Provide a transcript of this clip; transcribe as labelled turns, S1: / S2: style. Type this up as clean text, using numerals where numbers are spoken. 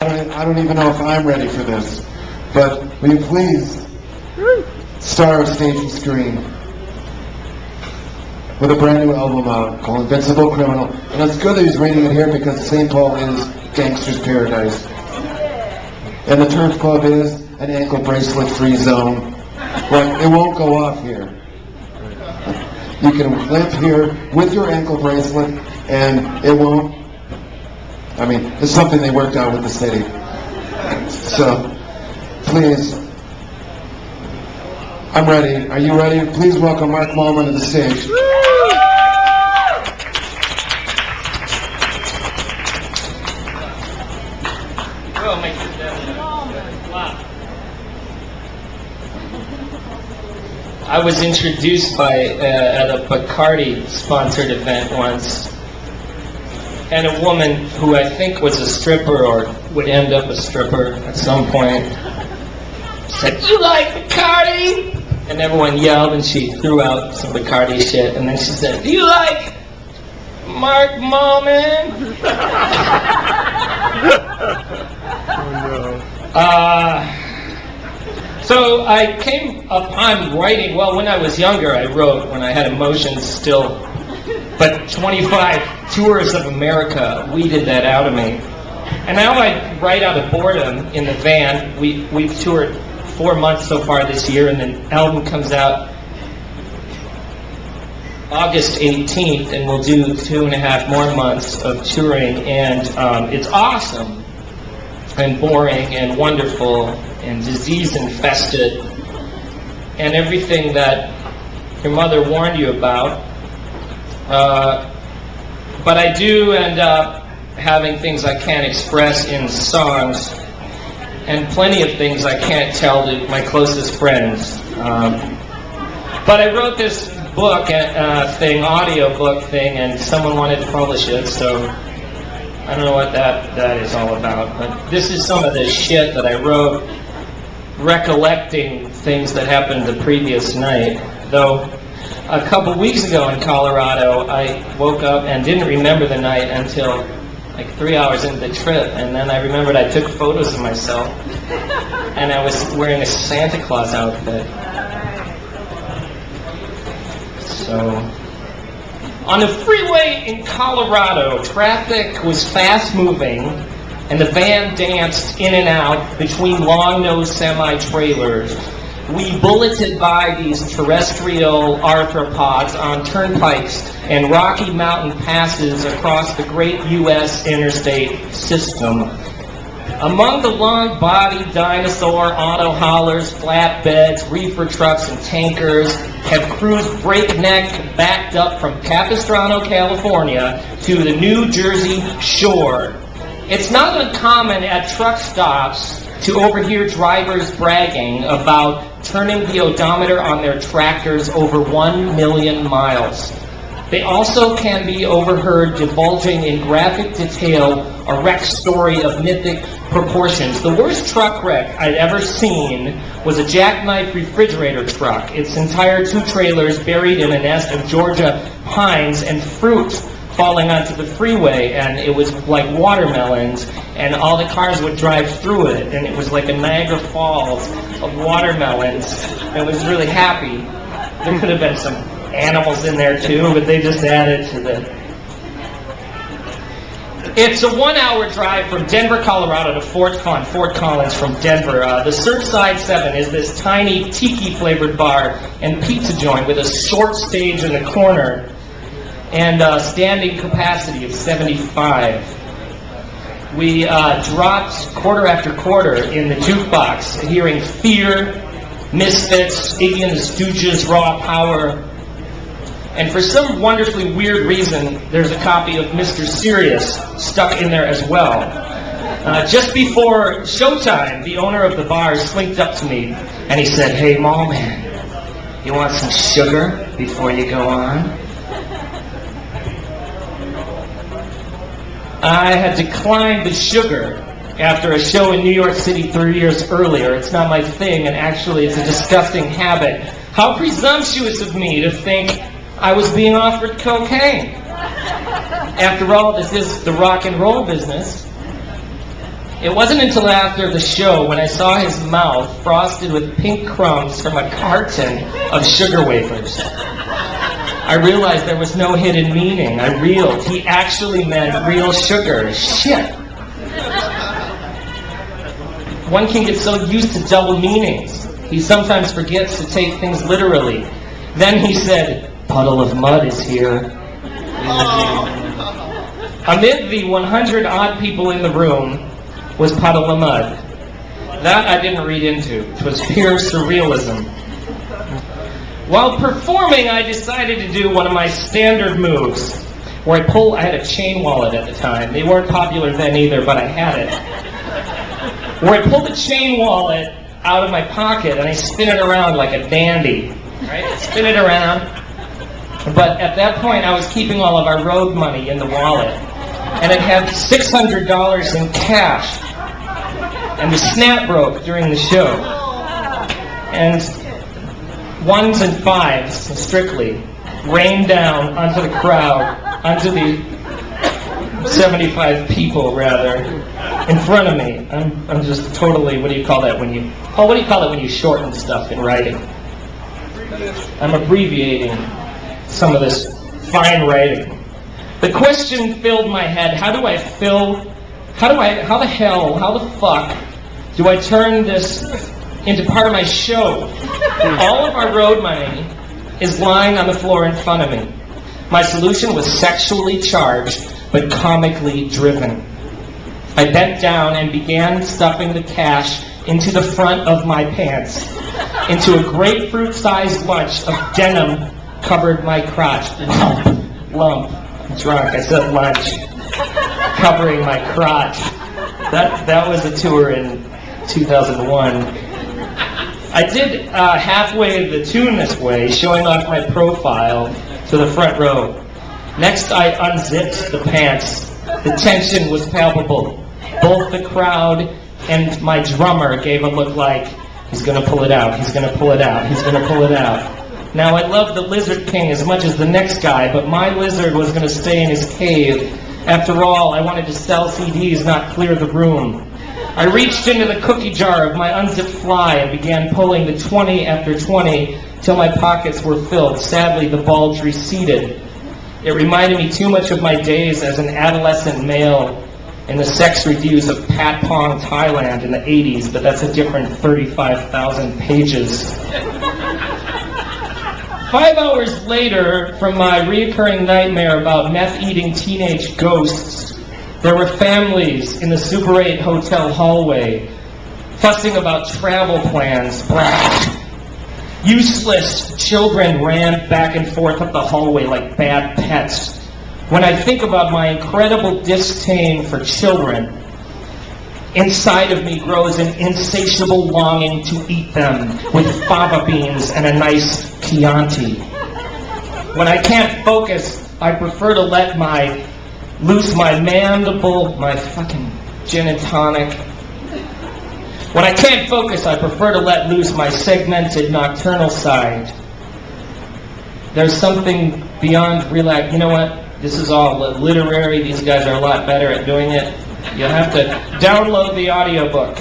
S1: I don't even know if I'm ready for this, but will you please, star of stage and screen, with a brand new album out called Invincible Criminal. And it's good that he's reading it here because St. Paul is gangster's paradise. And the Turf Club is an ankle bracelet free zone. But it won't go off here. You can limp here with your ankle bracelet and it won't. I mean, it's something they worked out with the city. So, please, I'm ready. Are you ready? Please welcome Mark Mallman to the stage.
S2: I was introduced at a Bacardi-sponsored event once, and a woman who I think was a stripper or would end up a stripper at some point said, "You like Bacardi?" And everyone yelled, and she threw out some Bacardi shit, and then she said, "Do you like Mark Mallman?" So I came upon writing, well, when I was younger I wrote, when I had emotions still, but 25 tours of America weeded that out of me. And now I write out of boredom in the van. We've toured 4 months so far this year, and the album comes out August 18th, and we'll do 2.5 more months of touring, and it's awesome, and boring, and wonderful, and disease-infested, and everything that your mother warned you about. But I do end up having things I can't express in songs, and plenty of things I can't tell to my closest friends. But I wrote this book thing, audio book thing, and someone wanted to publish it, so I don't know what that is all about. But this is some of the shit that I wrote, recollecting things that happened the previous night. Though a couple weeks ago in Colorado, I woke up and didn't remember the night until like 3 hours into the trip, and then I remembered I took photos of myself, and I was wearing a Santa Claus outfit. So, on the freeway in Colorado, traffic was fast-moving, and the van danced in and out between long-nosed semi-trailers. We bulleted by these terrestrial arthropods on turnpikes and Rocky Mountain passes across the great U.S. interstate system. Among the long-bodied dinosaur auto haulers, flatbeds, reefer trucks, and tankers have cruised breakneck, backed up from Capistrano, California, to the New Jersey shore. It's not uncommon at truck stops to overhear drivers bragging about turning the odometer on their tractors over 1 million miles. They also can be overheard divulging in graphic detail a wreck story of mythic proportions. The worst truck wreck I'd ever seen was a jackknife refrigerator truck. Its entire 2 trailers buried in a nest of Georgia pines and fruit falling onto the freeway, and it was like watermelons, and all the cars would drive through it, and it was like a Niagara Falls of watermelons. It was really happy. There could have been some animals in there too, but they just added to the... It's a 1-hour drive from Denver, Colorado to Fort Collins from Denver. The Surfside 7 is this tiny tiki-flavored bar and pizza joint with a short stage in the corner and standing capacity of 75. We dropped quarter after quarter in the jukebox, hearing Fear, Misfits, Iggy and the Stooges, Raw Power, and for some wonderfully weird reason, there's a copy of Mr. Sirius stuck in there as well. Just before showtime, the owner of the bar slinked up to me, and he said, "Hey, Mallman, you want some sugar before you go on?" I had declined the sugar after a show in New York City 3 years earlier. It's not my thing, and actually it's a disgusting habit. How presumptuous of me to think I was being offered cocaine. After all, this is the rock and roll business. It wasn't until after the show when I saw his mouth frosted with pink crumbs from a carton of sugar wafers. I realized there was no hidden meaning. I reeled. He actually meant real sugar. Shit. One can get so used to double meanings. He sometimes forgets to take things literally. Then he said, "Puddle of mud is here." Amid the 100-odd people in the room was Puddle of Mud. That I didn't read into. It was pure surrealism. While performing, I decided to do one of my standard moves, where I had a chain wallet at the time. They weren't popular then either, but I had it. Where I pulled the chain wallet out of my pocket and I spin it around like a dandy. Right? Spin it around. But at that point, I was keeping all of our road money in the wallet. And it had $600 in cash. And the snap broke during the show. And ones and fives, strictly, rained down onto the crowd, onto the 75 people, rather, in front of me. I'm just totally, what do you call that when you shorten stuff in writing? I'm abbreviating some of this fine writing. The question filled my head, how the fuck do I turn this into part of my show? All of our road money is lying on the floor in front of me. My solution was sexually charged, but comically driven. I bent down and began stuffing the cash into the front of my pants. Into a grapefruit-sized bunch of denim covered my crotch. Lump. I'm drunk. I said lunch. Covering my crotch. That was a tour in 2001. I did halfway the tune this way, showing off my profile to the front row. Next, I unzipped the pants. The tension was palpable. Both the crowd and my drummer gave a look like, he's going to pull it out, he's going to pull it out, he's going to pull it out. Now, I love the Lizard King as much as the next guy, but my lizard was going to stay in his cave. After all, I wanted to sell CDs, not clear the room. I reached into the cookie jar of my unzipped fly and began pulling the 20 after 20 till my pockets were filled. Sadly, the bulge receded. It reminded me too much of my days as an adolescent male in the sex reviews of Pat Pong, Thailand in the 80s, but that's a different 35,000 pages. 5 hours later, from my reoccurring nightmare about meth-eating teenage ghosts, there were families in the Super 8 hotel hallway fussing about travel plans. Blah. Useless children ran back and forth up the hallway like bad pets. When I think about my incredible disdain for children, inside of me grows an insatiable longing to eat them with fava beans and a nice Chianti. When I can't focus, I prefer to let loose my mandible, my fucking gin and tonic. When I can't focus, I prefer to let loose my segmented nocturnal side. There's something beyond relax. You know what? This is all literary. These guys are a lot better at doing it. You'll have to download the audiobook.